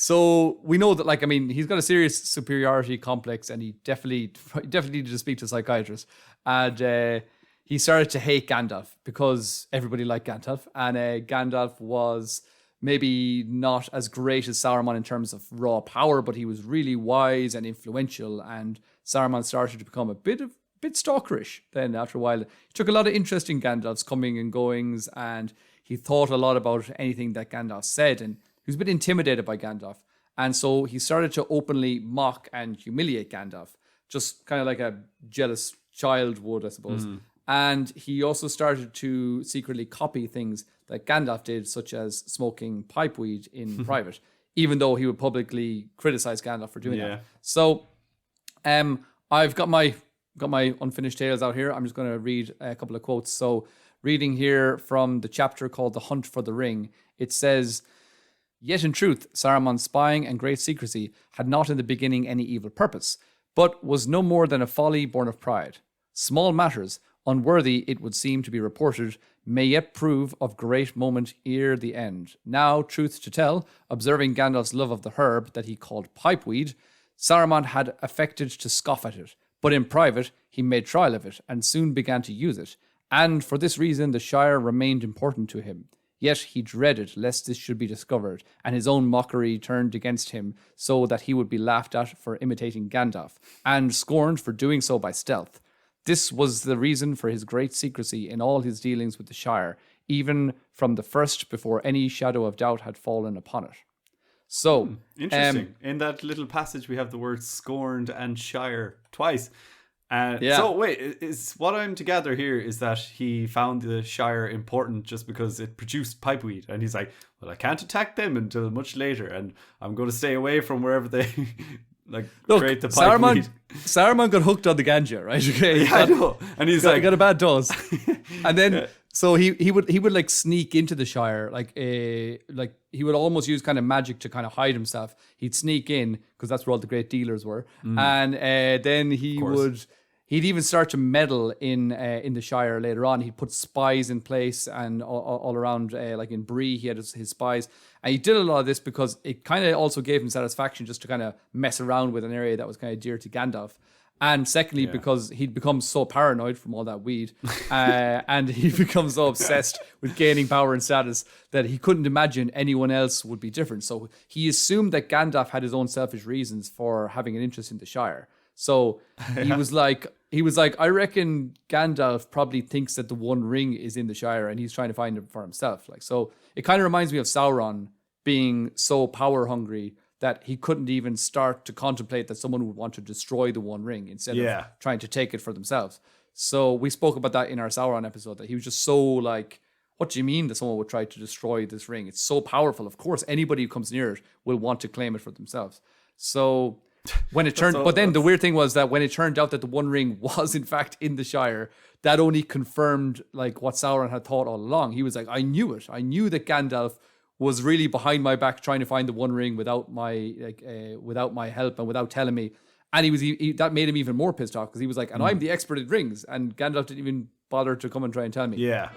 So we know that, like, I mean, he's got a serious superiority complex, and he definitely needed to speak to a psychiatrist. And he started to hate Gandalf because everybody liked Gandalf, and Gandalf was maybe not as great as Saruman in terms of raw power, but he was really wise and influential. And Saruman started to become a bit stalkerish. Then after a while, he took a lot of interest in Gandalf's coming and goings, and he thought a lot about anything that Gandalf said, and he was a bit intimidated by Gandalf. And so he started to openly mock and humiliate Gandalf, just kind of like a jealous child would, I suppose. And he also started to secretly copy things that Gandalf did, such as smoking pipeweed in private, even though he would publicly criticize Gandalf for doing that. So I've got my unfinished tales out here. I'm just going to read a couple of quotes. So reading here from the chapter called The Hunt for the Ring, it says, "Yet in truth, Saruman's spying and great secrecy had not in the beginning any evil purpose, but was no more than a folly born of pride. Small matters, unworthy it would seem to be reported, may yet prove of great moment ere the end. Now, truth to tell, observing Gandalf's love of the herb that he called pipeweed, Saruman had affected to scoff at it, but in private he made trial of it, and soon began to use it. And for this reason the Shire remained important to him. Yet he dreaded lest this should be discovered, and his own mockery turned against him, so that he would be laughed at for imitating Gandalf, and scorned for doing so by stealth. This was the reason for his great secrecy in all his dealings with the Shire, even from the first, before any shadow of doubt had fallen upon it." So interesting. In that little passage, we have the words "scorned" and "Shire" twice. So wait, is what I'm to gather here is that he found the Shire important just because it produced pipeweed, and he's like, well, I can't attack them until much later, and I'm going to stay away from wherever they create the pipeweed. Saruman got hooked on the ganja, right? Okay, I know, and he got a bad dose, and then so he would like sneak into the Shire, like he would almost use kind of magic to kind of hide himself. He'd sneak in because that's where all the great dealers were, and then he'd even start to meddle in the Shire later on. He'd put spies in place, and all around, like in Bree, he had his spies. And he did a lot of this because it kind of also gave him satisfaction just to kind of mess around with an area that was kind of dear to Gandalf. And secondly, because he'd become so paranoid from all that weed, and he'd become so obsessed with gaining power and status that he couldn't imagine anyone else would be different. So he assumed that Gandalf had his own selfish reasons for having an interest in the Shire. So he was like, I reckon Gandalf probably thinks that the One Ring is in the Shire, and he's trying to find it for himself. Like, so it kind of reminds me of Sauron being so power hungry that he couldn't even start to contemplate that someone would want to destroy the One Ring instead of trying to take it for themselves. So we spoke about that in our Sauron episode, that he was just so like, what do you mean that someone would try to destroy this ring? It's so powerful. Of course, anybody who comes near it will want to claim it for themselves. So when it turned, but then the weird thing was that when it turned out that the One Ring was in fact in the Shire, that only confirmed like what Sauron had thought all along. He was like, I knew it. I knew that Gandalf was really behind my back trying to find the One Ring without my help and without telling me. And that made him even more pissed off because he was like, and I'm the expert at rings, and Gandalf didn't even bother to come and try and tell me. Yeah.